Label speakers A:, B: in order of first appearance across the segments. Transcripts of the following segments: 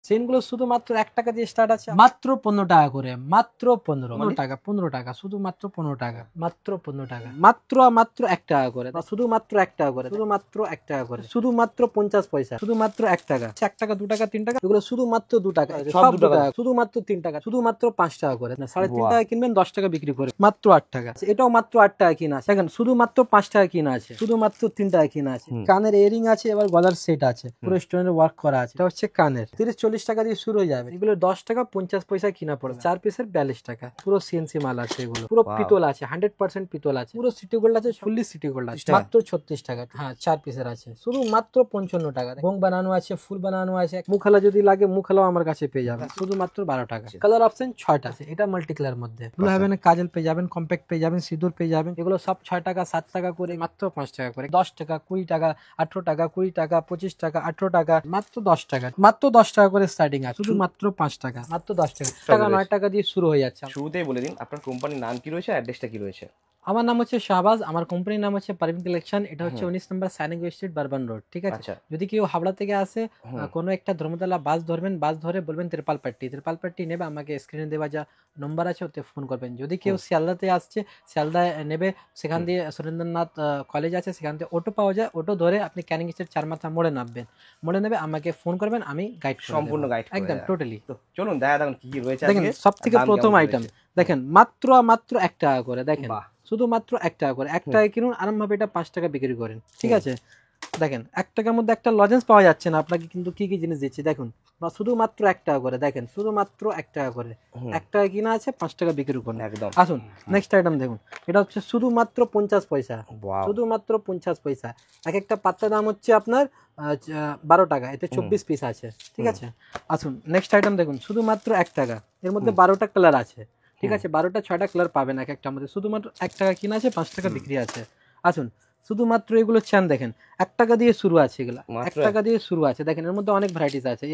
A: চেনগুলো শুধুমাত্র 1 টাকা দিয়ে স্টার্ট আছে, মাত্র 15 টাকা করে, মাত্র 15 টাকা, 15 টাকা, শুধুমাত্র 15 টাকা, মাত্র 15 টাকা, মাত্র 1 টাকা করে, শুধুমাত্র 1 টাকা করে, শুধুমাত্র 1 টাকা করে, শুধুমাত্র 50 পয়সা, শুধুমাত্র 1 টাকা, 1 টাকা 2 টাকা 3 টাকা, এগুলো শুধুমাত্র 2 টাকা, সব 2 টাকা, শুধুমাত্র 3 টাকা, শুধুমাত্র 5 টাকা করে, 3.5 টাকা কিনবেন 10 টাকা বিক্রি করে, মাত্র 8 টাকা। এটাও মাত্র 8 টাকা কিনা আছে, দেখেন শুধুমাত্র 5 টাকা কিনা আছে, শুধুমাত্র 3 টাকা কিনা আছে। কানের ইয়ারিং আছে, এবার গলার সেট আছে, পুরো স্টোনের ওয়ার্ক করা আছে, এটা হচ্ছে কানের, 30-40 টাকা দিয়ে শুরু হয়ে যাবে। এগুলো 10 টাকা 50 পয়সা কিনা পড়বে, 4 পিসের 42 টাকা, পুরো সিএনসি মাল আছে, এগুলো পুরো পিতল আছে, 100% পিতল আছে, পুরো সিটি গোল্ড আছে, ফুললি সিটি গোল্ড আছে, মাত্র 36 টাকা। হ্যাঁ 4 পিসের আছে, শুধু মাত্র 55 টাকা। বোম বানানো আছে, ফুল বানানো আছে, মুখালা যদি লাগে মুখালাও আমার কাছে পেয়ে যাবেন, শুধুমাত্র 12 টাকা। কালার অপশন 6টা আছে, এটা মাল্টি কালার মধ্যে ব্লু হেভেন কাজল পেয়ে যাবেন, কম্প্যাক্ট পেয়ে যাবেন, সিঁদুর পেয়ে যাবেন, এগুলো সব 6 টাকা 7 টাকা করে, মাত্র 5 টাকা করে, 10 টাকা 20 টাকা 18 টাকা 20 টাকা 25 টাকা 18 টাকা, মাত্র 10 টাকা, মাত্র 10 টাকা করে স্টার্টিং আছে, শুধু মাত্র 5 টাকা, মাত্র 10 টাকা 9 টাকা দিয়ে শুরু হয়ে যাচ্ছে।
B: শুরুতেই বলে দিন আপনার কোম্পানির নাম কি রয়েছে, অ্যাড্রেসটা কি রয়েছে?
A: আমার নাম হচ্ছে শাহবাজ, আমার কোম্পানির নাম হচ্ছে পারভিন কালেকশন, এটা হচ্ছে 19 নম্বর সাইনিং স্ট্রিট বারবান রোড, ঠিক আছে। যদি কেউ হাবড়া থেকে আসে, কোনো একটা ধর্মতলা বাস ধরবেন, বাস ধরে বলবেন ত্রিপালপাট্টি নেবে, আমাকে স্ক্রিনে দেওয়া যা নম্বর আছে ওতে ফোন করবেন। যদি কেউ শিয়ালদাতে আসছে, শিয়ালদা নেবে, সেখান দিয়ে সুরেন্দ্রনাথ কলেজ আছে, সেখান থেকে অটো পাওয়া যায়, অটো ধরে আপনি ক্যানিং স্ট্রিট 4 মাথা মোড়ে নামবেন, মোড়ে নেবে, আমাকে ফোন করবেন, আমি গাইড
B: সম্পূর্ণ গাইড
A: একদম টোটালি।
B: চলুন দেখা দেখুন কি কি রয়েছে।
A: দেখেন সব থেকে প্রথম আইটেম দেখেন, মাত্র 1 টাকা করে, দেখেন শুধুমাত্র 1 টাকা করে, 1 টাকা কিনুন, আরামভাবে এটা 5 টাকা বিক্রি করেন, ঠিক আছে। দেখেন 1 টাকার মধ্যে একটা লজেন্স পাওয়া যাচ্ছে না আপনাকে, কিন্তু কি কি জিনিস দিচ্ছি দেখুন, শুধুমাত্র 1 টাকা করে, দেখেন শুধুমাত্র 1 টাকা করে, 1 টাকা কিনা আছে, 5 টাকা বিক্রি করুন। আসুন নেক্সট আইটেম দেখুন, এটা হচ্ছে শুধুমাত্র 50 পয়সা, শুধুমাত্র 50 পয়সা। এক একটা পাত্তার দাম হচ্ছে আপনার 12 টাকা, এতে 24 পিস আছে, ঠিক আছে। আসুন নেক্সট আইটেম দেখুন, শুধুমাত্র 1 টাকা, এর মধ্যে 12টা কালার আছে, ঠিক আছে, 12টা 6টা কালার পাবেন এক একটা মধ্যে, শুধুমাত্র 1 টাকা কিনা আছে, 5 টাকা বিক্রি আছে। আসুন শুধুমাত্র এগুলো চান, দেখেন 1 টাকা দিয়ে শুরু আছে, এগুলো 1 টাকা দিয়ে শুরু আছে, দেখেন এর মধ্যে অনেক ভ্যারাইটিস আছে।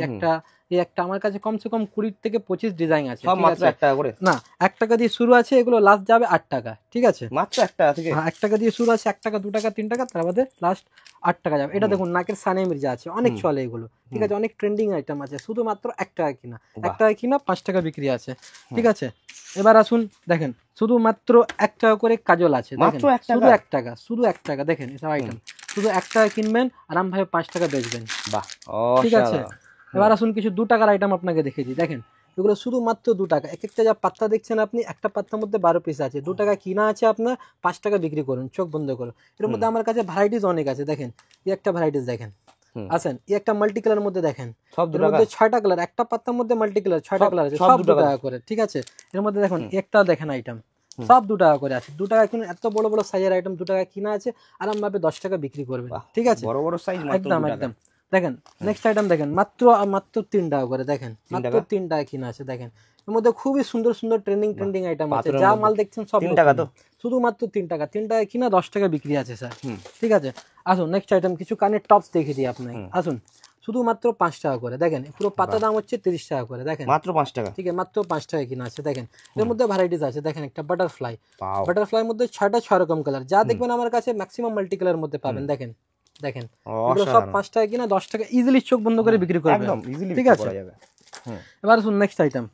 A: এই একটা আমার কাছে কমসে কম 20 থেকে 25 ডিজাইন আছে,
B: সব মাত্র 1 টাকা করে,
A: না 1 টাকা দিয়ে শুরু আছে, এগুলো লাস্ট যাবে 8 টাকা, ঠিক আছে,
B: মাত্র 1 টাকা থেকে।
A: হ্যাঁ 1 টাকা দিয়ে শুরু আছে, 1 টাকা 2 টাকা 3 টাকা, তার বাদে লাস্ট 8 টাকা যাবে। এটা দেখুন নাকের সানে মির্জা আছে, অনেক চলে এগুলো, ঠিক আছে, অনেক ট্রেন্ডিং আইটেম আছে, শুধুমাত্র 1 টাকা কিনা, 1 টাকা কিনা 5 টাকা বিক্রি আছে, ঠিক আছে। এবার আসুন দেখেন, শুধুমাত্র 1 টাকা করে কাজল আছে, দেখেন শুধু 1 টাকা, শুধু 1 টাকা, দেখেন এসব আইটেম শুধু 1 টাকা কিনবেন, আরামভাবে 5 টাকা বেচবেন,
B: বাহ,
A: ঠিক আছে। এবার আসুন কিছু 2 টাকার আইটেম আপনাকে দেখিয়ে দিই, দেখেন এগুলো শুধুমাত্র 2 টাকা, এক একটা যা পাত্তা দেখছেন আপনি, একটা পাত্তার মধ্যে 12 পিস আছে, 2 টাকা কিনা আছে আপনার, 5 টাকা বিক্রি করুন, চোখ বন্ধ করুন। এর মধ্যে আমার কাছে ভ্যারাইটিস অনেক আছে, দেখেন এই একটা ভ্যারাইটিস দেখেন, আসেন এই একটা মাল্টি কালার মধ্যে দেখেন, এর মধ্যে 6টা কালার, একটা পাত্তার মধ্যে মাল্টি কালার 6টা কালার আছে, সব 2 টাকা করে, ঠিক আছে। এর মধ্যে দেখুন একটা দেখেন আইটেম, সব 2 টাকা করে আছে, 2 টাকা কিনুন, এত বড় বড় সাইজের আইটেম 2 টাকা কিনা আছে, আরামভাবে 10 টাকা বিক্রি করবেন, ঠিক আছে,
B: বড় বড় সাইজ
A: একদম একদম। দেখেন নেক্সট আইটেম দেখেন, মাত্র 3 টাকা করে, দেখেন মাত্র 3 টাকা কিনা আছে, দেখেন এর মধ্যে খুবই সুন্দর সুন্দর ট্রেন্ডিং আইটেম আছে, যা মাল দেখছেন সব
B: 3 টাকা, তো
A: শুধুমাত্র 3 টাকা, 3 টাকা কিনা 10 টাকা বিক্রি আছে স্যার, ঠিক আছে। আসুন নেক্সট আইটেম কিছু কানের টপস দেখিয়ে দিই আপনাকে, আসুন শুধুমাত্র 5 টাকা করে, দেখেন পুরো পাতা দাম হচ্ছে 30 টাকা করে, দেখেন
B: মাত্র 5 টাকা,
A: ঠিক আছে, মাত্র 5 টাকা কিনা আছে, দেখেন এর মধ্যে ভ্যারাইটিস আছে, দেখেন একটা বাটারফ্লাইয়ের মধ্যে 6টা 6 রকম কালার, যা দেখবেন আমার কাছে ম্যাক্সিমাম মাল্টি কালার মধ্যে পাবেন, দেখেন দেখেন এগুলো সব 5 টাকা কিনা 10 টাকা ইজিলি চোখ বন্ধ করে বিক্রি করবেন, ঠিক আছে। এবার শুনুন নেক্সট আইটেম,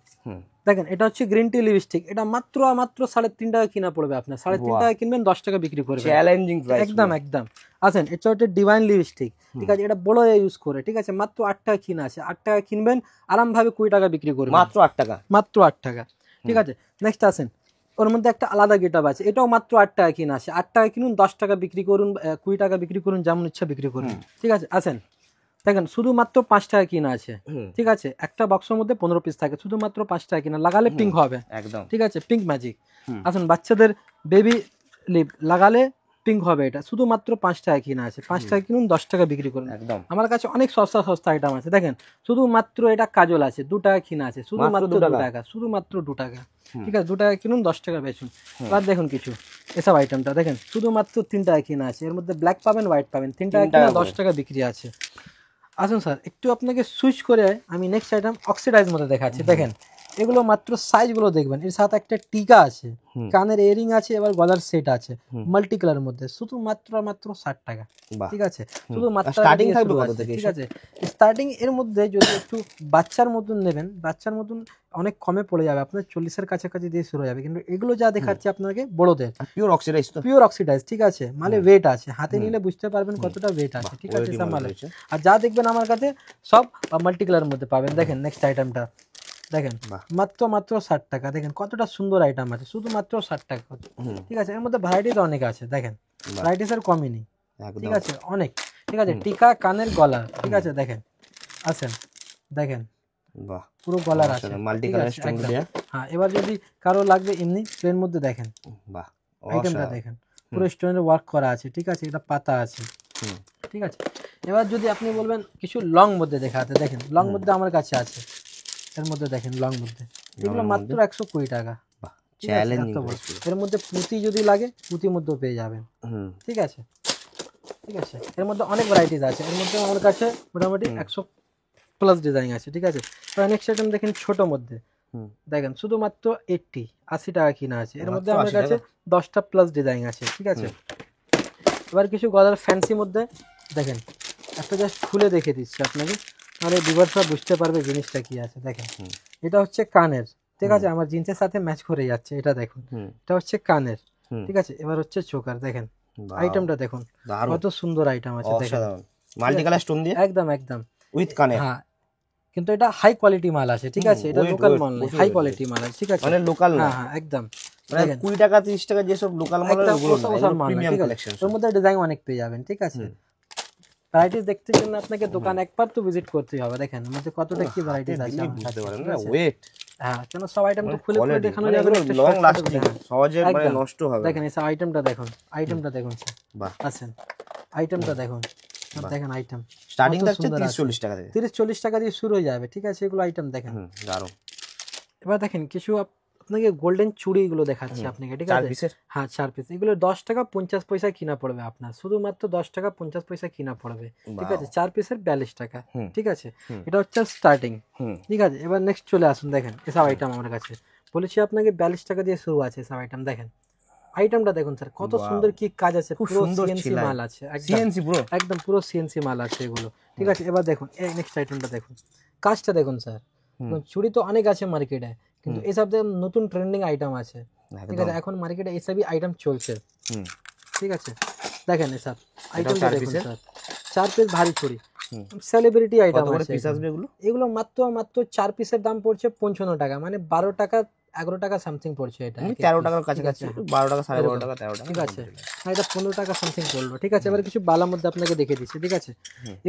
A: দেখেন এটা হচ্ছে গ্রিন টি লিপস্টিক, এটা মাত্র 3.5 টাকা কিনা পড়বে আপনার, 3.5 টাকা কিনবেন 10 টাকা বিক্রি করবেন,
B: চ্যালেঞ্জিং প্রাইস,
A: একদম একদম। আসেন এটা হচ্ছে ডিভাইন লিপস্টিক, ঠিক আছে, এটা বড় ইউজ করে, ঠিক আছে, মাত্র 8 টাকা কিনা আছে, 8 টাকা কিনবেন, আরামভাবে 20 টাকা বিক্রি করবেন,
B: মাত্র 8 টাকা,
A: মাত্র 8 টাকা, ঠিক আছে। নেক্সট আসেন, ওর মধ্যে একটা আলাদা গেটআপ আছে, এটাও মাত্র 8 টাকা কিনা আছে, 8 টাকা কিনুন, 10 টাকা বিক্রি করুন, 20 টাকা বিক্রি করুন, যেমন ইচ্ছা বিক্রি করুন, ঠিক আছে। আসেন দেখেন শুধুমাত্র 5 টাকা কিনা আছে, ঠিক আছে, একটা বক্সের মধ্যে 15 পিস থাকে, শুধুমাত্র 5 টাকা কিনা, লাগালে পিঙ্ক হবে একদম, ঠিক আছে, পিঙ্ক ম্যাজিক। আসুন বাচ্চাদের বেবি লিপ লাগালে পিঙ্ক হবে, এটা শুধুমাত্র 5 টাকা কিনা আছে, 5 টাকা কিনুন 10 টাকা বিক্রি করুন, একদম। আমার কাছে অনেক সস্তা আইটেম আছে, দেখেন শুধুমাত্র এটা কাজল আছে, 2 টাকা কিনা আছে, শুধুমাত্র 2 টাকা, শুধুমাত্র 2 টাকা, ঠিক আছে, 2 টাকা কিনুন 10 টাকা বেচুন। এবার দেখুন কিছু এসব আইটেমটা দেখেন, শুধুমাত্র 3 টাকা কিনা আছে, এর মধ্যে ব্ল্যাক পাবেন হোয়াইট পাবেন, 3 টাকা কিনা 10 টাকা বিক্রি আছে। আসুন স্যার একটু আপনাকে সুইচ করে আমি নেক্সট আইটেম অক্সিডাইজ মধ্যে দেখাচ্ছি, দেখেন এগুলো মাত্র সাইজগুলো দেখবেন, এর সাথে একটা টিকা আছে,
B: হুম।
A: কানের ইয়ারিং আছে, এবার গলার সেট আছে
B: হুম।
A: মাল্টি কালারের মধ্যে, শুধু মাত্র 60 টাকা।
B: বাহ।
A: ঠিক আছে, শুধু মাত্র
B: স্টার্টিং থাকবে কত থেকে
A: ঠিক
B: এসব?
A: আছে, স্টার্টিং এর মধ্যে যদি একটু বাচ্চার মতন নেবেন, বাচ্চার মতন অনেক কমে পড়ে যাবে আপনার, 40-এর কাছাকাছি দিয়ে শুরু হয়ে যাবে। কিন্তু এগুলো যা দেখাচ্ছে আপনাকে বড়দের,
B: পিওর অক্সিডাইজ তো?
A: Pure oxidise. ঠিক আছে, মালে ওয়েট আছে, হাতে নিলে বুঝতে পারবেন কতটা ওয়েট আছে। ঠিক আছে,
B: Quality
A: সব
B: ভালো
A: মালে।
B: রয়েছে।
A: আর যা দেখবেন আমার কাছে সব মাল্টি কালারের মধ্যে পাবেন। দেখেন নেক্সট আইটেমটা দেখেন,
B: বাহ।
A: মাত্র 60 টাকা। দেখেন কতটা সুন্দর আইটেম আছে, শুধু মাত্র 60 টাকা।
B: হুম।
A: ঠিক আছে, এর মধ্যে ভ্যারাইটি তো অনেক আছে, দেখেন
B: বাহ।
A: ভ্যারাইটিস আর কমই নেই।
B: একদম।
A: ঠিক আছে, অনেক। ঠিক আছে, টিকা, কানের, গলা। ঠিক আছে, দেখেন আসেন, দেখেন
B: বাহ।
A: পুরো গলার আছে,
B: মাল্টি
A: ঠিক
B: কালার
A: আছে,
B: স্টোন
A: একদম।
B: দেয়া।
A: হ্যাঁ, এবার যদি কারো লাগবে এমনি প্লেন মধ্যে, দেখেন
B: বাহ।
A: আইটেমটা
B: অসাধারণ।
A: দেখেন, পুরো স্টোনের ওয়ার্ক করা আছে। ঠিক আছে, এটা পাতা আছে।
B: হুম।
A: ঠিক আছে, এবার যদি আপনি বলবেন কিছু লং মধ্যে দেখাতে, দেখেন লং মধ্যে আমার কাছে আছে, এর মধ্যে দেখেন লং মধ্যে, এগুলো মাত্র 120 টাকা।
B: বাহ।
A: ঠিক আছে,
B: চ্যালেঞ্জিং
A: এত বড়। এর মধ্যে পুঁতি যদি লাগে, পুঁতির মধ্যেও পেয়ে যাবেন।
B: হুম।
A: ঠিক আছে, ঠিক আছে, এর মধ্যে অনেক ভ্যারাইটিস আছে, এর মধ্যে আমার কাছে মোটামুটি 100+ ডিজাইন আছে। ঠিক আছে, নেক্সট আইটেম দেখেন ছোট মধ্যে,
B: হুম।
A: দেখেন শুধুমাত্র 80 টাকা কিনা আছে, এর মধ্যে
B: মাত্র
A: আমার
B: 80
A: কাছে 10টা+ ডিজাইন আছে। ঠিক আছে, এবার কিছু গলার ফ্যান্সি মধ্যে দেখেন, একটা জাস্ট খুলে দেখে দিচ্ছি আপনাকে, তাহলে ভিউয়ার্সরা বুঝতে পারবে জিনিসটা কি আছে। দেখেন
B: হুম।
A: এটা হচ্ছে কানের। ঠিক আছে, আমার জিন্সের সাথে ম্যাচ করে যাচ্ছে, এটা দেখুন,
B: হুম।
A: এটা হচ্ছে কানের।
B: হুম।
A: ঠিক আছে, এবার হচ্ছে চোকার। দেখেন
B: বাহ।
A: আইটেমটা দেখুন,
B: দারুণ।
A: কত সুন্দর আইটেম আছে। দেখেন
B: অসাধারণ। মাল্টি কালার স্টোন দিয়ে
A: একদম একদম।
B: উইথ কানের।
A: হ্যাঁ, কিন্তু এটা হাই কোয়ালিটি মাল আছে। ঠিক আছে, এটা
B: weight,
A: লোকাল
B: weight,
A: মাল নয়,
B: প্রচুর
A: হাই
B: weight
A: কোয়ালিটি মাল আছে। ঠিক আছে,
B: মানে লোকাল না।
A: হ্যাঁ হ্যাঁ একদম।
B: মানে
A: দেখেন
B: 20 টাকা 30 টাকা যেসব লোকাল মাল
A: একদম
B: ওগুলো না,
A: ওসব
B: এগুলো
A: মাল না।
B: প্রিমিয়াম
A: ঠিক আছে,
B: কালেকশন।
A: এর মধ্যে ডিজাইন অনেক পেয়ে যাবেন। ঠিক আছে, ভ্যারাইটিস দেখতে জন্য আপনাকে দোকান একবার তো ভিজিট করতেই হবে। দেখেন এর মধ্যে কতটা কি ভ্যারাইটিস আছে আমার
B: বুঝতে
A: কাছে।
B: পারেন
A: ঠিক
B: না
A: আছে?
B: ওয়েট,
A: হ্যাঁ, কেন সব আইটেম তো খুলে খুলে
B: কোয়ালিটি,
A: দেখানো
B: মানে
A: যাবে না,
B: এগুলো
A: একটা
B: লং
A: short
B: লাস্টিং,
A: দেখেন।
B: সহজে মানে
A: একদম।
B: নষ্ট হবে না।
A: দেখেন এই আইটেমটা দেখুন, আইটেমটা দেখুন স্যার,
B: বাহ।
A: আছেন আইটেমটা দেখুন, দেখেন আইটেম
B: স্টার্টিং
A: কত
B: থাকছে
A: সুন্দর
B: 30
A: আছে।
B: 40 টাকা থেকে।
A: 30-40 টাকা দিয়ে শুরু হয়ে যাবে। ঠিক আছে, এগুলো আইটেম দেখেন।
B: দারুণ।
A: এবার দেখেন কিছু আপনাকে গোল্ডেন চুড়িগুলো দেখাচ্ছি আপনাকে। ঠিক
B: 4
A: আছে,
B: পিসের।
A: হ্যাঁ 4 পিস, এগুলো 10 টাকা 50 পয়সা কিনা পড়বে আপনার, শুধুমাত্র 10 টাকা 50 পয়সা কিনা পড়বে। ঠিক আছে, 4 পিসের 42 টাকা। ঠিক আছে, এটা হচ্ছে স্টার্টিং। ঠিক আছে, এবার নেক্সট চলে আসুন, দেখেন এসব আইটেম আমার কাছে বলেছি আপনাকে 42 টাকা দিয়ে শুরু আছে এসব আইটেম। দেখেন আইটেমটা দেখুন স্যার, কত সুন্দর কি কাজ আছে,
B: খুব
A: পুরো
B: সুন্দর
A: সিএনসি
B: ছিলাই।
A: মাল আছে, একদম
B: সিএনসি পুরো।
A: একদম পুরো সিএনসি মাল আছে এগুলো। ঠিক আছে, এবার দেখুন এই নেক্সট আইটেমটা দেখুন, কাজটা দেখুন স্যার। চুড়ি তো অনেক আছে মার্কেটে, কিন্তু এসব নতুন ট্রেন্ডিং আইটেম আছে। ঠিক আছে, এখন মার্কেটে এসবই আইটেম চলছে। ঠিক আছে, দেখেন এসব আইটেমটা দেখুন স্যার, 4 পিস ভারী চুড়ি, সেলিব্রিটি আইটেম
B: কত করে
A: আছে
B: পিস আসবে এগুলো?
A: এগুলো। মাত্র 4 পিসের দাম পড়ছে 55 টাকা, মানে 12 টাকা 11 টাকা সামথিং পড়ছে এটা।
B: 13 টাকার কাছাকাছি, 12 টাকা 12.5 টাকা 13 টাকা।
A: ঠিক আছে, হ্যাঁ এটা 15 টাকা সামথিং পড়লো। ঠিক আছে, এবার কিছু বালার মধ্যে আপনাকে দেখে দিচ্ছি। ঠিক আছে,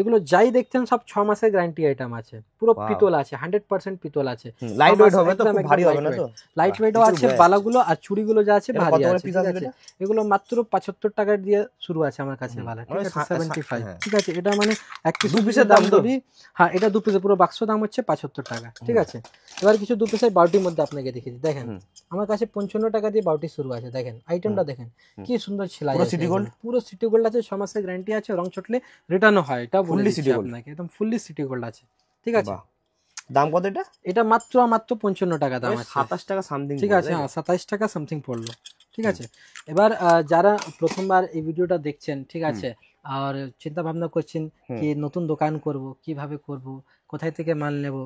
A: এগুলো যাই দেখছেন সব 6 মাসের গ্যারান্টি আইটেম আছে, পুরো পিতল আছে, 100% পিতল আছে।
B: লাইট ওয়েট হবে তো, খুব ভারী হবে না তো?
A: লাইট ওয়েটও আছে, বালাগুলো আর চুড়িগুলো যা আছে ভারী আছে। ঠিক আছে, এগুলো মাত্র 75 টাকা দিয়ে শুরু আছে আমার কাছে বালা। ঠিক আছে, 75। ঠিক আছে, এটা মানে এক পিস
B: 2 পিসের দাম তো?
A: হ্যাঁ, এটা 2 পিসের পুরো বাক্স দাম হচ্ছে 75 টাকা। ঠিক আছে, এবার কিছু 2 পিসের বাউটির মধ্যে আপনাকে দেখিয়ে দিই। দেখেন আমার কাছে 55 টাকা দিয়ে বাউটি শুরু আছে। দেখেন আইটেমটা দেখেন কি সুন্দর ছিলা,
B: পুরো সিটি গোল্ড,
A: পুরো সিটি গোল্ড আছে, 6 মাসের গ্যারান্টি আছে, রং চটলে রিটার্নও হয়, এটা বলে দিচ্ছি আপনাকে, একদম ফুললি সিটি গোল্ড আছে। ঠিক আছে,
B: দাম কত এটা?
A: এটা মাত্র 55 টাকা দাম আছে,
B: 27 টাকা সামথিং।
A: ঠিক আছে, হ্যাঁ 27 টাকা সামথিং পড়লো। ঠিক আছে, এবার যারা প্রথমবার এই ভিডিওটা দেখছেন, ঠিক আছে, আর চিন্তা ভাবনা করছেন কি নতুন দোকান করব, কিভাবে করব, কোথায় থেকে মাল নেব,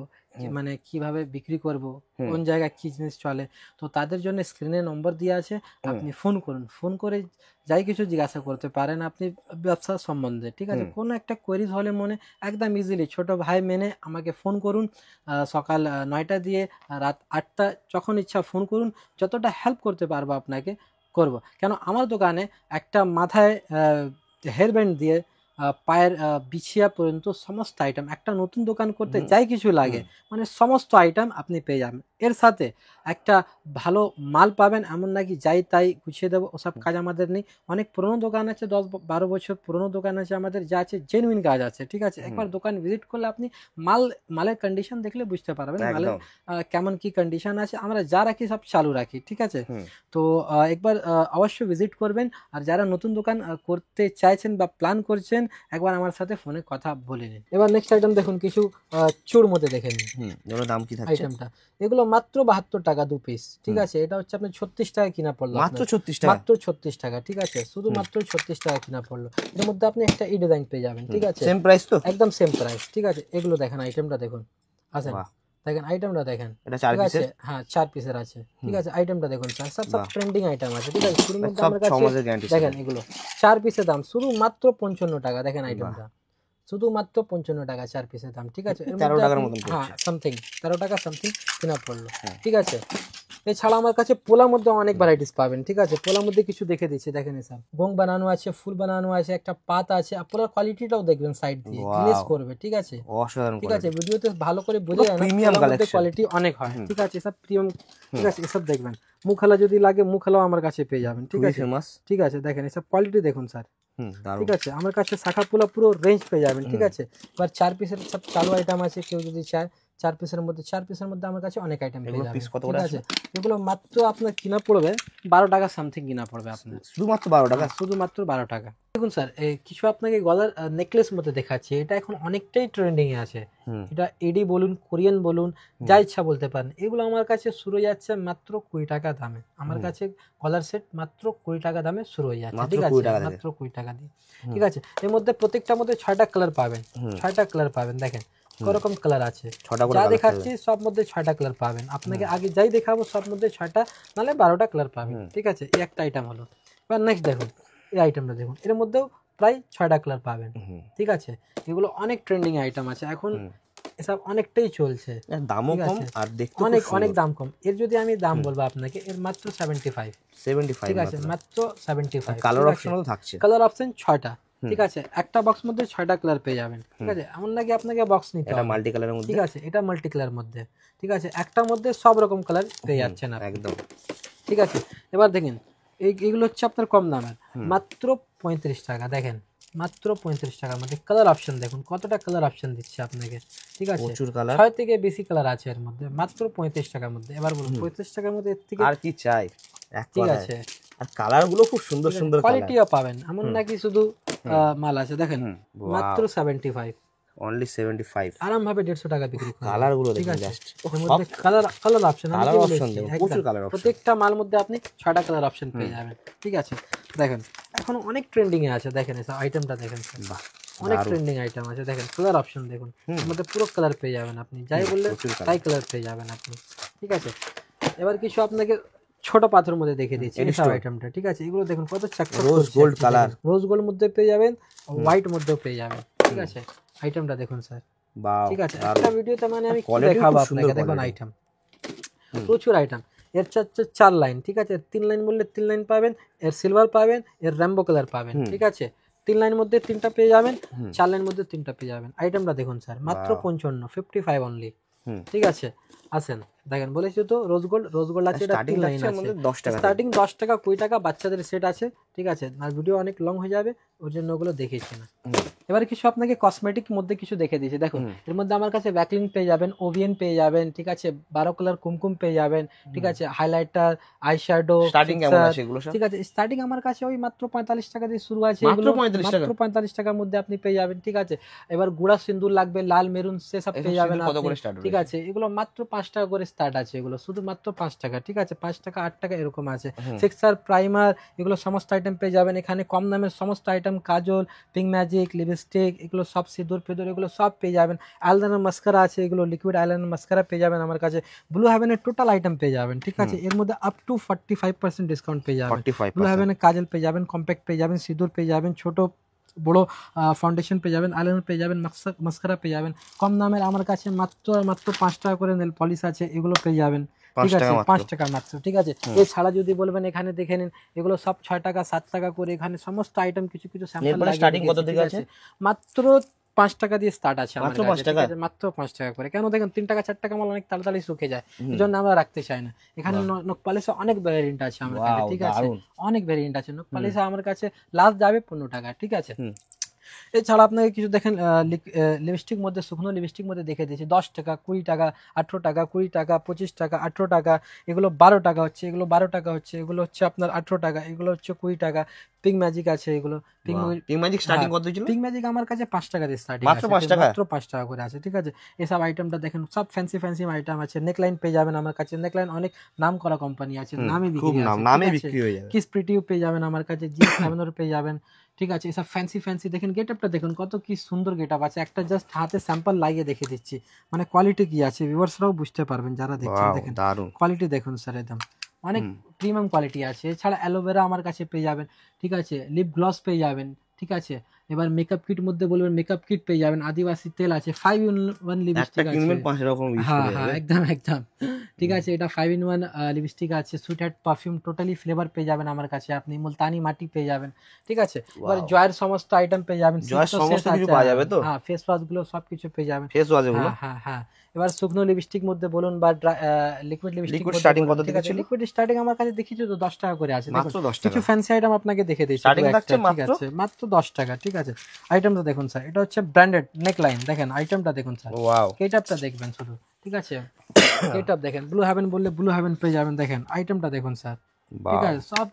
A: মানে কিভাবে বিক্রি করব, কোন জায়গায় কি জিনিস চলে, তো তাদের জন্য স্ক্রিনে নম্বর দেওয়া আছে, আপনি ফোন করুন, ফোন করে যাই কিছু জিজ্ঞাসা করতে পারেন আপনি ব্যবসা সম্বন্ধে। ঠিক আছে, কোনো একটা কোয়েরিজ হলে মনে একদম ইজিলি ছোট ভাই মেনে আমাকে ফোন করুন, সকাল 9টা দিয়ে রাত 8টা, যখন ইচ্ছা ফোন করুন, যতটা হেল্প করতে পারবো আপনাকে করব। কেন আমার দোকানে একটা মাথায় হেয়ার ব্যান্ড দিয়ে পায়ের বিছিয়া পর্যন্ত সমস্ত আইটেম, একটা নতুন দোকান করতে যাই কিছু লাগে মানে সমস্ত আইটেম আপনি পেয়ে যাবেন। এর সাথে একটা ভালো মাল পাবেন, এমন নাকি যাই তাই গুছিয়ে দেবো, ওসব কাজ আমাদের নেই। অনেক পুরনো দোকান আছে, 10-12 বছর পুরনো দোকান আছে আমাদের, যা আছে জেনুইন কাজ আছে। ঠিক আছে, একবার দোকান ভিজিট করলে আপনি মালের কন্ডিশন দেখলে বুঝতে পারবেন মালের কেমন কি কন্ডিশন আছে। আমরা যা রাখি সব চালু রাখি। ঠিক আছে, তো একবার অবশ্যই ভিজিট করবেন। আর যারা নতুন দোকান করতে চাইছেন বা প্ল্যান করছেন, একবার আমার সাথে ফোনে কথা বলে নিন। এবার নেক্সট আইটেম দেখুন, কিছু চুর মধ্যে দেখে নিন
B: এগুলোর দাম কি থাকছে?
A: আইটেমটা। এগুলো মাত্র 72 টাকা 2 পিস, ঠিক আছে। এটা হচ্ছে আপনার 36 টাকা কিনা পড়লো,
B: মাত্র
A: আপনার।
B: 36 টাকা?
A: মাত্র 36 টাকা, ঠিক আছে, শুধু মাত্র 36 টাকা কিনা পড়লো। এর মধ্যে আপনি একটা ই ডিজাইন পেয়ে যাবেন, ঠিক আছে,
B: সেম প্রাইস তো?
A: একদম সেম প্রাইস, ঠিক আছে। এগুলো দেখেন, আইটেমটা দেখুন, আসেন
B: বাহ,
A: দেখেন আইটেমটা দেখেন,
B: এটা 4
A: ঠিক আছে।
B: পিসের?
A: হ্যাঁ 4 পিসের আছে, ঠিক আছে। আইটেমটা দেখুন স্যার, সব
B: বাহ।
A: ট্রেন্ডিং আইটেম আছে, ঠিক আছে। শুরুর মধ্যে
B: সব
A: আমার
B: 6
A: কাছে
B: মাসের গ্যারান্টি
A: দেখেন, এগুলো 4 পিসের দাম শুধু মাত্র 55 টাকা, দেখেন আইটেমটা, শুধু মাত্র 55 টাকা 4 পিসের দাম, ঠিক আছে। এর
B: 13
A: মধ্যে
B: টাকার
A: আপনি-
B: মতন
A: হ্যাঁ
B: পড়ছে।
A: সামথিং 13 টাকা সামথিং কিনা পড়লো,
B: হ্যাঁ।
A: ঠিক আছে। এছাড়া আমার কাছে পোলার মধ্যে অনেক ভ্যারাইটিস পাবেন, ঠিক আছে। পোলার মধ্যে কিছু দেখে দিচ্ছি, দেখেন স্যার, গোং বানানো আছে, ফুল বানানো আছে, একটা পাতা আছে, আর পোলার কোয়ালিটিটাও দেখবেন সাইড দিয়ে
B: Wow.
A: গ্লেজ করবে, ঠিক আছে,
B: অসাধারণ
A: ঠিক আছে।
B: quality।
A: ভিডিওতে ভালো করে বোঝা যায় না,
B: premium
A: পোলার মধ্যে
B: collection।
A: কোয়ালিটি অনেক হয়, ঠিক আছে। এসব প্রিমিয়াম, ঠিক আছে। এসব দেখবেন, মুখালা যদি লাগে মুখালাও আমার কাছে পেয়ে যাবেন, ঠিক
B: খুবই
A: আছে,
B: ফেমাস।
A: ঠিক আছে। দেখেন এসব কোয়ালিটি দেখুন স্যার,
B: দারুণ।
A: ঠিক আছে। আমার কাছে শাখা পোলা পুরো রেঞ্জ পেয়ে যাবেন, ঠিক আছে। এবার 4 পিসের সব চালু আইটেম আছে, কেউ যদি চায় 4 পিসের মধ্যে আমার কাছে অনেক আইটেম পেয়ে
B: এগুলো
A: যাবেন,
B: পিস কত
A: ঠিক
B: করে
A: আছে। এগুলো মাত্র আপনার কিনা পড়বে 12 টাকা সামথিং কিনা পড়বে আপনার,
B: শুধুমাত্র 12 টাকা?
A: শুধুমাত্র 12 টাকা। দেখুন স্যার, কিছু আপনাকে গলার নেকলেস মধ্যে দেখাচ্ছি, এটা এখন অনেকটাই ট্রেন্ডিং এ আছে। এটা এডি বলুন, কোরিয়ান বলুন, যা ইচ্ছা বলতে পারেন। এগুলো আমার কাছে শুরু হয়ে যাচ্ছে মাত্র 20 টাকা দামে। আমার কাছে গলার সেট মাত্র 20 টাকা দামে শুরু হয়ে যাচ্ছে, ঠিক আছে, মাত্র 20 টাকা দিয়ে, ঠিক আছে। এর মধ্যে প্রত্যেকটার মধ্যে 6টা কালার পাবেন, 6টা কালার পাবেন, দেখেন করকম কালার আছে।
B: 6টা করে
A: যা
B: colour
A: দেখাচ্ছি সব মধ্যে 6টা কালার পাবেন আপনাকে, আগে যাই দেখাবো সব মধ্যে 6টা নাহলে 12টা কালার পাবেন, ঠিক আছে। এই একটা আইটেম হলো। এবার নেক্সট দেখুন, এই আইটেমটা দেখুন, এর মধ্যেও প্রায় 6টা কালার পাবেন, ঠিক আছে। এগুলো অনেক ট্রেন্ডিং আইটেম আছে এখন, এসব অনেকটাই চলছে,
B: এর দামও কম আর দেখতে
A: অনেক অনেক দাম কম। এর যদি আমি দাম বলবো আপনাকে, এর মাত্র 75,
B: 75
A: ঠিক আছে, মাত্র 75।
B: কালার অপশনও তো থাকছে?
A: কালার অপশন 6টা, ঠিক আছে। একটা বক্স মধ্যে 6টা কালার পেয়ে যাবেন, ঠিক আছে। এমন নাকি আপনাকে বক্স নিতে
B: এটা
A: হবে,
B: মাল্টি কালারের মধ্যে?
A: ঠিক আছে। এটা মাল্টি কালার মধ্যে, ঠিক আছে। একটার মধ্যে সব রকম কালার পেয়ে যাচ্ছেন আপনি,
B: একদম,
A: ঠিক আছে। এবার দেখেন, এইগুলো হচ্ছে আপনার কম দামের, মাত্র 35 টাকা, দেখেন মাত্র 35 টাকার মধ্যে। কালার অপশন দেখুন, কতটা কালার অপশন দিচ্ছে আপনাকে, ঠিক আছে।
B: প্রচুর কালার,
A: 6 থেকে বেশি কালার আছে এর মধ্যে, মাত্র 35 টাকার মধ্যে। এবার বলুন 35 টাকার মধ্যে এর থেকে
B: আর কি চাই, এক
A: ঠিক
B: কথায়।
A: আছে।
B: আর কালার গুলো খুব সুন্দর সুন্দর কালার,
A: কোয়ালিটিও পাবেন, এমন নাকি শুধু মাল আছে, দেখেন মাত্র 75,
B: অনলি 75।
A: আরাম ভাবে 150 টাকা বিক্রি করে।
B: কালার গুলো
A: ঠিক
B: দেখুন
A: আছে,
B: জাস্ট,
A: এর মধ্যে কালার অপশন,
B: কালার অপশন দেখুন, প্রচুর কালার অপশন।
A: প্রত্যেকটা মাল মধ্যে আপনি 6টা কালার অপশন পেয়ে যাবেন, ঠিক আছে। দেখেন এখন অনেক ট্রেন্ডিং এ আছে, দেখেন এই আইটেমটা দেখেন স্যার,
B: বাহ,
A: অনেক ট্রেন্ডিং আইটেম আছে। দেখেন কালার অপশন দেখুন, এর মধ্যে পুরো কালার পেয়ে যাবেন আপনি, যাই বললে তাই কালার পেয়ে যাবেন আপনি, ঠিক আছে। এবার কিছু আপনাকে ছোট পাথর মধ্যে দেখে দিচ্ছি এই সব আইটেমটা, ঠিক আছে। এগুলো দেখুন কত চকচক
B: rose gold colour,
A: rose gold মধ্যে পেয়ে যাবেন, হোয়াইট মধ্যেও পেয়ে যাবেন, ঠিক আছে। আইটেমটা দেখুন স্যার,
B: বাহ,
A: ঠিক আছে। একটা ভিডিওতে মানে আমি কি
B: quality
A: দেখাবো
B: খুব
A: আপনাকে,
B: সুন্দর
A: দেখুন
B: quality।
A: আইটেম প্রচুর আইটেম। এর 4 লাইন, ঠিক আছে। 3 লাইন বললে 3 লাইন পাবেন, এর সিলভার পাবেন, এর র্যাম্বো কালার পাবেন, ঠিক আছে। 3 লাইন মধ্যে 3টা পেয়ে যাবেন, 4 লাইন মধ্যে 3টা পেয়ে যাবেন। আইটেমটা দেখুন স্যার, মাত্র 55 অনলি, ঠিক আছে। আসেন দেখেন, বলেছি তো রোজ গোল্ড আছে, এটা 3 লাইন আছে,
B: 10 টাকা,
A: স্টার্টিং 10 টাকা 20 টাকা বাচ্চাদের সেট আছে, ঠিক আছে। আর ভিডিও অনেক লং হয়ে যাবে, ওর জন্য ওগুলো দেখিয়েছি না। এবার কিছু আপনাকে কসমেটিক মধ্যে কিছু দেখে দিয়েছি, দেখুন এর মধ্যে আমার কাছে ব্যাকলিন পেয়ে যাবেন, ওভিএন পেয়ে যাবেন, ঠিক আছে। 12 কালার কুমকুম পেয়ে যাবেন, ঠিক আছে। হাইলাইটার, আইশ্যাডো,
B: স্টার্টিং কেমন আছে এগুলো সব?
A: ঠিক আছে। স্টার্টিং আমার কাছে ওই মাত্র 45 টাকা দিয়ে শুরু আছে,
B: মাত্র 45 টাকা?
A: মাত্র 45 টাকার মধ্যে আপনি পেয়ে যাবেন, ঠিক আছে। এবার গুড়া সিন্দুর লাগবে, লাল মেরুন, সেসব পেয়ে যাবেন
B: কত
A: আপনি,
B: করে স্টার্ট
A: ঠিক আছে। এগুলো মাত্র 5 টাকা করে স্টার্ট আছে, এগুলো শুধু মাত্র 5 টাকা, ঠিক আছে। 5 টাকা 8 টাকা এরকম আছে। ফিক্সার, প্রাইমার, এগুলো সমস্ত আইটেম পেয়ে যাবেন এখানে। কম দামের সমস্ত আইটেম, কাজল, পিঙ্ক ম্যাজিক, লিপস্টিক, এগুলো সব সিঁদুর ফেদুর, এগুলো সব পেয়ে যাবেন। আইলাইনার মাস্কারা আছে, এগুলো লিকুইড আইলাইনার মাস্কারা পেয়ে যাবেন আমার কাছে। ব্লু হেভেনের টোটাল আইটেম পেয়ে যাবেন, ঠিক আছে। এর মধ্যে আপ টু 45% ডিসকাউন্ট পেয়ে যাবেন।
B: 45%।
A: ব্লু হেভেনের কাজল পেয়ে যাবেন, কম্প্যাক্ট পেয়ে যাবেন, সিঁদুর পেয়ে যাবেন, ছোট বড় ফাউন্ডেশন পেয়ে যাবেন, আইলাইনার পেয়ে যাবেন, মাস্কারা পেয়ে যাবেন। কম দামের আমার কাছে মাত্র 5 টাকা করে নেল পলিশ আছে, এগুলো পেয়ে যাবেন, ঠিক আছে। 5 টাকা মাত্র, ঠিক আছে। এছাড়া যদি বলবেন এখানে দেখে নিন, এগুলো সব 6 টাকা 7 টাকা করে, এখানে সমস্ত আইটেম কিছু কিছু স্যাম্পল লাগে।
B: স্টার্টিং কত থেকে আছে?
A: মাত্র 5 টাকা দিয়ে স্টার্ট আছে আমার
B: মাত্র
A: কাছে,
B: 5 টাকা?
A: ঠিক আছে? মাত্র 5 টাকা করে। কেন দেখেন 3 টাকা 4 টাকা মাল অনেক তাড়াতাড়ি শুকিয়ে যায়, এই জন্য আমরা রাখতে চাই না। এখানে নখ পালিশে অনেক ভ্যারিয়েন্ট আছে আমার কাছে, ঠিক আছে। অনেক ভ্যারিয়েন্ট আছে নখ পালিশে আমার কাছে, লাস্ট যাবে 15 টাকা, ঠিক আছে। এছাড়া আপনাকে কিছু দেখেন লিপস্টিক মধ্যে, শুকনো লিপস্টিক মধ্যে দেখে দিয়েছি 10 টাকা, 20 টাকা, 18 টাকা, 20 টাকা, 25 টাকা, 18 টাকা, এগুলো 12 টাকা হচ্ছে, এগুলো 12 টাকা হচ্ছে, এগুলো হচ্ছে আপনার 18 টাকা, এগুলো হচ্ছে 20 টাকা। পিঙ্ক ম্যাজিক আছে, এগুলো
B: পিঙ্ক ম্যাজিক স্টার্টিং কত ছিল?
A: পিঙ্ক ম্যাজিক আমার কাছে 5 টাকা দিয়ে স্টার্টিং
B: মাত্র
A: আছে,
B: 5 টাকা?
A: মাত্র 5 টাকা করে আছে, ঠিক আছে। এসব আইটেমটা দেখেন সব ফ্যান্সি ফ্যান্সি আইটেম আছে। নেকলাইন পেয়ে যাবেন আমার কাছে, নেকলাইন অনেক নাম করা কোম্পানি আছে, নামে
B: খুব
A: বিক্রি
B: নাম,
A: আছে,
B: নামে
A: ঠিক আছে?
B: বিক্রি হয়ে যাবে।
A: কিস প্রিটিও পেয়ে যাবেন আমার কাছে, জি7 পেয়ে যাবেন, ঠিক আছে। এসব ফ্যান্সি ফ্যান্সি দেখেন, গেটআপটা দেখুন কত কি সুন্দর গেটআপ আছে। একটা জাস্ট হাতে স্যাম্পল লাগিয়ে দেখে দিচ্ছি, মানে কোয়ালিটি কি আছে ভিউয়ার্সরাও বুঝতে পারবেন যারা দেখছেন।
B: Wow,
A: দেখেন
B: দারুণ।
A: কোয়ালিটি দেখুন স্যার, একদম অনেক প্রিমিয়াম কোয়ালিটি আছে। এছাড়া অ্যালোভেরা আমার কাছে পেয়ে যাবেন, ঠিক আছে। লিপ গ্লস পেয়ে যাবেন, ঠিক আছে। এবার মেকআপ কিট মধ্যে বলবেন, মেকআপ কিট পেয়ে যাবেন। আদিবাসী তেল আছে, 5-in-1
B: একটা
A: লিপস্টিক আছে।
B: কিনবেন 5 রকম ইউজ
A: হ্যাঁ
B: করে
A: হ্যাঁ,
B: যাবে।
A: একদম একদম, ঠিক আছে। এটা 5-in-1 লিপস্টিক আছে। Sweet heart perfume totally flavour পেয়ে যাবেন আমার কাছে আপনি। মুলতানি মাটি পেয়ে যাবেন, ঠিক আছে। এবার জয়ের সমস্ত আইটেম পেয়ে যাবেন।
B: জয়ের
A: সিক্স
B: সমস্ত
A: সেট
B: কিছু
A: আছে,
B: পাওয়া যাবে তো?
A: হ্যাঁ, ফেস ওয়াশ গুলো সবকিছু পেয়ে যাবেন।
B: ফেস ওয়াশ এগুলো?
A: হ্যাঁ হ্যাঁ হ্যাঁ। এবার শুকনো লিপস্টিক মধ্যে বলুন বা লিকুইড লিপস্টিক
B: লিকুইড স্টার্টিং কত থেকে ছিল?
A: লিকুইড স্টার্টিং আমার কাছে দেখিছো তো 10 টাকা করে আছে।
B: মাত্র 10
A: কিছু
B: টাকা।
A: ফ্যান্সি আইটেম আপনাকে দেখে দিয়েছি,
B: Starting
A: দু একটা,
B: থাকছে
A: ঠিক
B: মাত্র?
A: আছে, মাত্র 10 টাকা, ঠিক আছে। আইটেমটা দেখুন স্যার, এটা হচ্ছে ব্র্যান্ডেড নেকলাইন, দেখেন আইটেমটা দেখুন স্যার।
B: ওয়াও,
A: কেটআপটা দেখবেন শুধু, ঠিক আছে। কেটআপ দেখেন, ব্লু হেভেন বললে ব্লু হেভেন পেয়ে যাবেন। দেখেন আইটেমটা দেখুন স্যার, ঠিক আছে। সব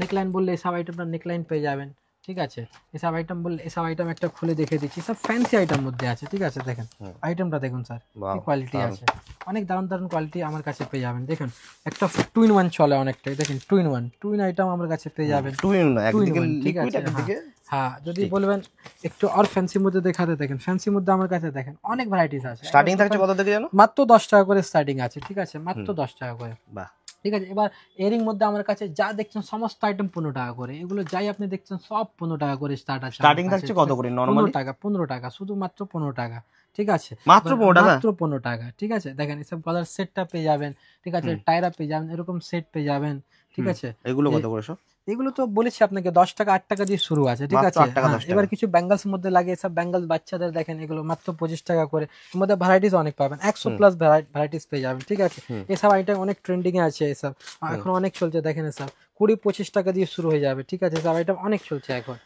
A: নেকলাইন বললে এসব আইটেমটা নেকলাইন পেয়ে যাবেন, ঠিক আছে। এসব আইটেম বললে এসব আইটেম একটা খুলে দেখে দিচ্ছি, সব ফ্যান্সি আইটেম মধ্যে আছে, ঠিক আছে। দেখেন আইটেমটা দেখুন স্যার, কি কোয়ালিটি আছে। অনেক দারুণ দারুণ কোয়ালিটি আমার কাছে পেয়ে যাবেন। দেখুন একটা 2-in-1 চলে অনেকটাই, দেখেন 2-in-1 টুইন আইটেম আমার কাছে পেয়ে যাবেন।
B: 2 না, একদিকে
A: 2-in-1, ঠিক
B: লিকুইড
A: আছে।
B: একদিকে।
A: হ্যাঁ, যদি বলবেন একটু আর ফ্যান্সির মধ্যে দেখাতে, দেখেন ফ্যান্সির মধ্যে আমার কাছে দেখেন অনেক ভ্যারাইটিস আছে।
B: স্টার্টিং থাকছে কত থেকে জানো?
A: মাত্র 10 টাকা করে স্টার্টিং আছে, ঠিক আছে, মাত্র 10 টাকা করে।
B: বাহ,
A: ঠিক আছে। এবার এরিং মধ্যে আমার কাছে যা দেখছেন সমস্ত আইটেম 15 টাকা করে, এগুলো যাই আপনি দেখছেন সব 15 টাকা করে স্টার্ট আছে।
B: স্টার্টিং থাকছে কত করে নরমালি?
A: 15 টাকা, 15 টাকা, শুধুমাত্র 15 টাকা, ঠিক আছে।
B: মাত্র 15 টাকা?
A: মাত্র 15 টাকা, ঠিক আছে। দেখেন এসব কালার সেটটা পেয়ে যাবেন, ঠিক আছে। টায়রা পেয়ে যাবেন, এরকম সেট পেয়ে যাবেন, ঠিক আছে।
B: এগুলো কত করে সব?
A: এগুলো তো বলেছি আপনাকে 10 টাকা, 8 টাকা দিয়ে শুরু আছে, ঠিক
B: মাত্র
A: আছে।
B: 8 টাকা,
A: হ্যাঁ,
B: 10 টাকা।
A: এবার কিছু ব্যাঙ্গলস মধ্যে লাগে, সব ব্যাঙ্গলস বাচ্চাদের দেখেন, এগুলো মাত্র 25 টাকা করে। এর মধ্যে ভ্যারাইটিস অনেক পাবেন, 100+ ভ্যারাইটিস পেয়ে যাবেন, ঠিক আছে। এসব আইটেম অনেক ট্রেন্ডিং এ আছে, এসব এখন অনেক চলছে। দেখেন এসব 20-25 টাকা দিয়ে শুরু হয়ে যাবে, ঠিক আছে। এসব আইটেম অনেক চলছে এখন,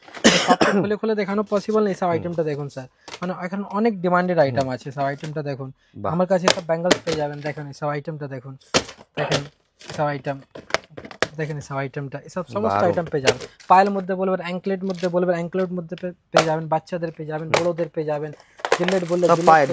A: সব খুলে খুলে দেখানো পসিবল নেই। এসব আইটেমটা দেখুন স্যার, মানে এখন অনেক ডিমান্ডেড আইটেম আছে। সব আইটেমটা দেখুন আমার কাছে, সব ব্যাঙ্গলস পেয়ে যাবেন। দেখেন এসব আইটেমটা দেখুন, দেখেন এসব আইটেম দেখেন, এসব আইটেমটা, এসব সমস্ত আইটেম পেয়ে যাবেন। পায়ের মধ্যে বলবেন, অ্যাঙ্কলেট মধ্যে বলবেন, অ্যাঙ্কলেট মধ্যে পেয়ে যাবেন। বাচ্চাদের পেয়ে যাবেন, বড়দের পেয়ে যাবেন। জিলেট বললে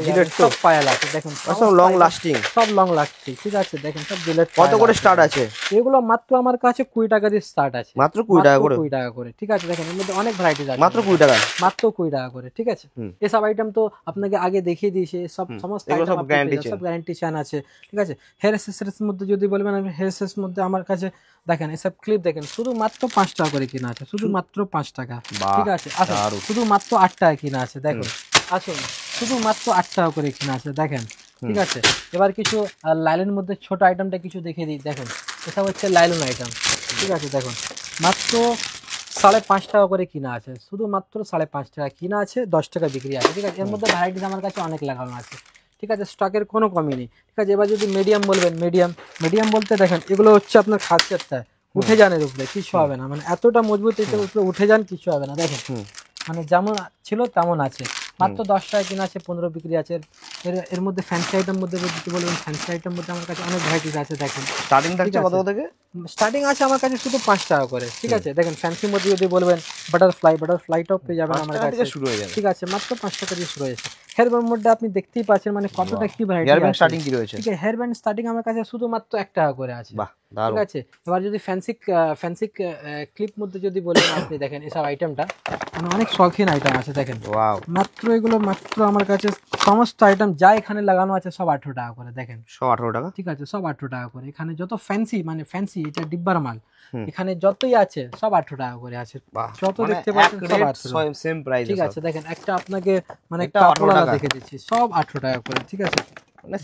A: জিলেট, সব পায়েল আছে। দেখুন
B: সব লং লাস্টিং,
A: সব লং লাস্টিং, ঠিক আছে। দেখেন সব জিলেট।
B: কত করে স্টার্ট আছে
A: এগুলো? মাত্র আমার কাছে 20 টাকা দিয়ে স্টার্ট আছে,
B: মাত্র 20 টাকা করে?
A: 20 টাকা করে, ঠিক আছে। দেখেন এর মধ্যে অনেক ভ্যারাইটিস আছে,
B: মাত্র 20 টাকা,
A: মাত্র 20 টাকা করে, ঠিক আছে। এসব আইটেম তো আপনাকে আগে দেখিয়ে দিয়েছি, সব সমস্ত আইটেম সব গ্যারান্টি চান আছে, ঠিক আছে। হেয়ার অ্যাক্সেসরিজ মধ্যে যদি বলবেন, আমি হেয়ার অ্যাক্সেসরিজ মধ্যে আমার কাছে দেখেন এসব ক্লিপ দেখেন, শুধু মাত্র 5 টাকা করে কিনা আছে, শুধু মাত্র 5 টাকা, ঠিক আছে। আসুন, শুধু মাত্র 8 টাকা কিনা আছে, দেখুন আসুন, শুধু মাত্র 8 টাকা করে কিনা আছে, দেখেন, ঠিক আছে। এবার কিছু লাইলের মধ্যে ছোট আইটেমটা কিছু দেখিয়ে দিই, দেখেন এসব হচ্ছে লাইলন আইটেম, ঠিক আছে। দেখুন মাত্র 5.5 টাকা করে কিনা আছে, শুধু মাত্র 5.5 টাকা কিনা আছে, 10 টাকা বিক্রি আছে, ঠিক আছে। এর মধ্যে ভ্যারাইটিস আমার কাছে অনেক লাগানো আছে, ঠিক আছে। স্টকের কোনো কমি নেই, ঠিক আছে। এবার যদি মিডিয়াম বলবেন, মিডিয়াম বলতে দেখেন এগুলো হচ্ছে আপনার খাসিয়াতটা উঠে যান, এর উপরে কিছু হবে না, মানে এতটা মজবুত, এটার উপরে উঠে যান কিছু হবে না। দেখেন মানে যেমন ছিল তেমন আছে, মাত্র 10 টাকা কিনা আছে, 15 বিক্রি আছে। এর মধ্যে ফ্যান্সি আইটেম মধ্যে যদি বলবেন, ফ্যান্সি আইটেম মধ্যে আমার কাছে অনেক ভ্যারাইটিস আছে। দেখেন
B: স্টার্টিং থাকছে কত থেকে?
A: স্টার্টিং আছে আমার কাছে শুধু 5 টাকা করে, ঠিক আছে। দেখেন ফ্যান্সির মধ্যে যদি বলবেন বাটারফ্লাইটাও পেয়ে যাবেন আমার কাছে,
B: শুরু হয়ে যাবে,
A: ঠিক আছে, মাত্র 5 টাকা দিয়ে শুরু হয়েছে। হেয়ার ব্যান্ড মধ্যে আপনি দেখতেই পাচ্ছেন মানে কতটা কি ভ্যারাইটি
B: হেয়ার
A: আছে,
B: ব্যান্ড স্টার্টিং কি রয়েছে?
A: ঠিক আছে। হেয়ার ব্যান্ড স্টার্টিং আমার কাছে শুধুমাত্র 1 টাকা করে আছে,
B: বাহ,
A: ঠিক
B: দারুণ।
A: আছে। এবার যদি ফ্যান্সি ক্লিপ মধ্যে যদি বলেন আপনি, দেখেন এসব আইটেমটা মানে অনেক শৌখিন আইটেম আছে। দেখেন
B: ওয়াও,
A: মাত্র এগুলো মাত্র আমার কাছে সমস্ত আইটেম যা এখানে লাগানো আছে সব 18 টাকা করে, দেখেন
B: সব 18 টাকা,
A: ঠিক আছে, সব 18 টাকা করে। এখানে যত ফ্যান্সি মানে ফ্যান্সি, এটা ডিব্বার মাল, এখানে যতই আছে সব 18 টাকা করে আছে, যত দেখতে পাচ্ছেন সব 18,
B: সেম প্রাইস,
A: ঠিক আছে। দেখেন একটা আপনাকে মানে কাপড়ওয়ালা দেখে দিচ্ছি, সব 18 টাকা করে, ঠিক আছে।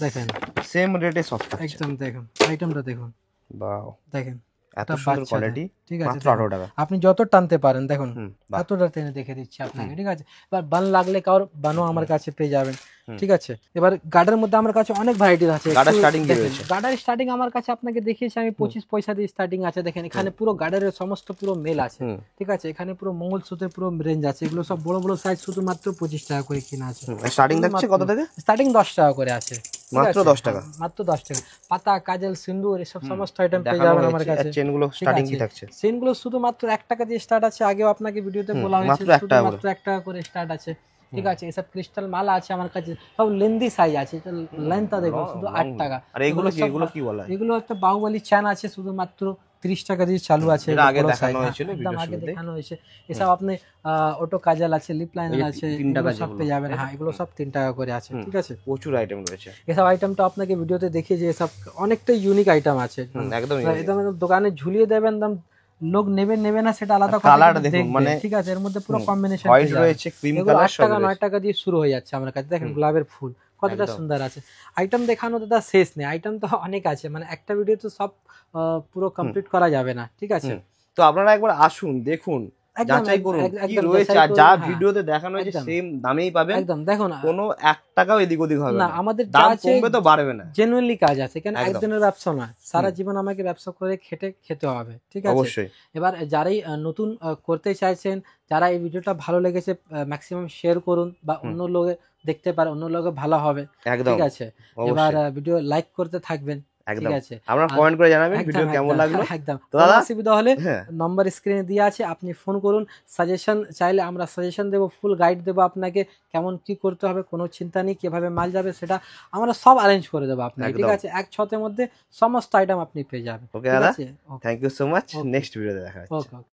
A: দেখেন
B: সেম রেটে সব থাকছে
A: একদম, দেখুন আইটেমটা দেখুন,
B: বাহ,
A: দেখেন
B: এত সুন্দর
A: বাচ্চাদের।
B: কোয়ালিটি,
A: ঠিক আছে,
B: মাত্র 18 টাকা।
A: আপনি যত টানতে পারেন দেখুন,
B: বাহ।
A: এতটা টেনে দেখে দিচ্ছি আপনাকে। ঠিক আছে, এবার বান লাগলে কারোর বানও আমার কাছে পেয়ে যাবেন। ঠিক আছে, এবার গার্ডের মধ্যে আমার কাছে অনেক ভ্যারাইটির আছে।
B: গার্ডার স্টার্টিং কি রয়েছে?
A: গার্ডার স্টার্টিং আমার কাছে আপনাকে দেখিয়েছি আমি 25 পয়সা দিয়ে স্টার্টিং আছে। দেখেন এখানে পুরো গার্ডারের সমস্ত পুরো মেল আছে। ঠিক আছে, এখানে পুরো মঙ্গলসূত্রের পুরো রেঞ্জ আছে। এগুলো সব বড় বড় সাইজ শুধুমাত্র 25 টাকা করে কিনা আছে।
B: স্টার্টিং থাকছে কত থেকে?
A: স্টার্টিং 10 টাকা করে আছে। ঠিক
B: মাত্র
A: আছে?
B: 10 টাকা।
A: মাত্র 10 টাকা। পাতা, কাজল, সিন্দুর এসব সমস্ত আইটেম পেয়ে যাবেন আমার কাছে।
B: চেন গুলো
A: ঠিক
B: স্টার্টিং
A: আছে?
B: কি থাকছে?
A: চেনগুলো শুধুমাত্র 1 টাকা দিয়ে স্টার্ট আছে। আগেও আপনাকে ভিডিওতে বলা হয়েছে
B: মাত্র 1 টাকা
A: শুধুমাত্র 1 টাকা করে স্টার্ট আছে। ঠিক আছে, এসব ক্রিস্টাল মালা আছে আমার কাছে, সব লেন্দি সাইজ আছে। এটা লেন্থটা দেখুন, শুধু 8 টাকা।
B: আর এগুলো কি, এগুলো কি বলা হয়?
A: এগুলো একটা বাহুবলী চেন আছে, শুধুমাত্র 30 টাকা দিয়ে চালু আছে।
B: এটা আগে
A: বড়
B: দেখানো
A: size,
B: হয়েছিল
A: একদম
B: ভিডিও
A: আগে
B: শুরুতে।
A: দেখানো হয়েছে। এসব আপনি অটো কাজল আছে, লিপ লাইনার আছে,
B: 3 টাকা
A: এগুলো সব পেয়ে যাবেন। হ্যাঁ, এগুলো সব 3 টাকা করে আছে। ঠিক আছে,
B: প্রচুর আইটেম রয়েছে।
A: এসব আইটেমটা আপনাকে ভিডিওতে দেখিয়ে যে এসব অনেকটাই ইউনিক আইটেম আছে।
B: একদম
A: একদম দোকানে ঝুলিয়ে দেবেন, একদম লোক নেবে না সেটা আলাদা কথা,
B: কালারটা
A: কিন্তু
B: দেখুন,
A: দেখবে।
B: মানে
A: ঠিক আছে, এর মধ্যে পুরো কম্বিনেশন
B: হোয়াইট রয়েছে, ক্রিম কালার,
A: 8 টাকা 9 টাকা দিয়ে শুরু হয়ে যাচ্ছে আমার কাছে। দেখেন গোলাপের ফুল কতটা সুন্দর আছে। আইটেম দেখানো তো তার শেষ নেই, আইটেম তো অনেক আছে। মানে একটা ভিডিও তো সব পুরো কমপ্লিট করা যাবে না। ঠিক আছে,
B: তো আপনারা একবার আসুন, দেখুন,
A: একদম,
B: যাচাই করুন কি
A: একদম
B: রয়েছে।
A: যাচাই
B: আর
A: করুন,
B: যা
A: হ্যাঁ।
B: ভিডিওতে দেখানো হয়েছে
A: একদম।
B: সেম দামেই পাবেন।
A: একদম দেখুন,
B: কোনো 1 টাকাও এদিক ওদিক হবে
A: না,
B: না।
A: আমাদের যা
B: দাম
A: আছে
B: কমবে তো বাড়বে না।
A: জেনুইনলি কাজ আছে। কেন
B: একদম।
A: একদিনের ব্যবসা নয়, সারা জীবন আমাকে ব্যবসা করে খেতে হবে। ঠিক আছে,
B: অবশ্যই।
A: এবার যারাই নতুন করতে চাইছেন, যারা এই ভিডিওটা ভালো লেগেছে, ম্যাক্সিমাম শেয়ার করুন, বা অন্য লোকে দেখতে পারে, অন্য লোকে ভালো হবে।
B: একদম।
A: ঠিক আছে, এবার ভিডিও লাইক করতে থাকবেন।
B: একদম।
A: ঠিক আছে,
B: আপনারা কমেন্ট করে জানাবেন ভিডিও কেমন লাগলো।
A: একদম।
B: তো দাদা,
A: অসুবিধা হলে
B: হ্যাঁ,
A: নম্বর স্ক্রিনে দেওয়া আছে, আপনি ফোন করুন। সাজেশন চাইলে আমরা সাজেশন দেবো, ফুল গাইড দেবো আপনাকে, কেমন কি করতে হবে, কোনো চিন্তা নেই। কিভাবে মাল যাবে সেটা আমরা সব অ্যারেঞ্জ করে দেবো আপনাকে। ঠিক
B: একদম।
A: আছে, 1 ছতের মধ্যে সমস্ত আইটেম আপনি পেয়ে যাবেন।
B: ওকে
A: ঠিক
B: দাদা,
A: আছে,
B: thank you so much.
A: Okay.
B: Next ভিডিওতে দেখা হচ্ছে।
A: ওকে।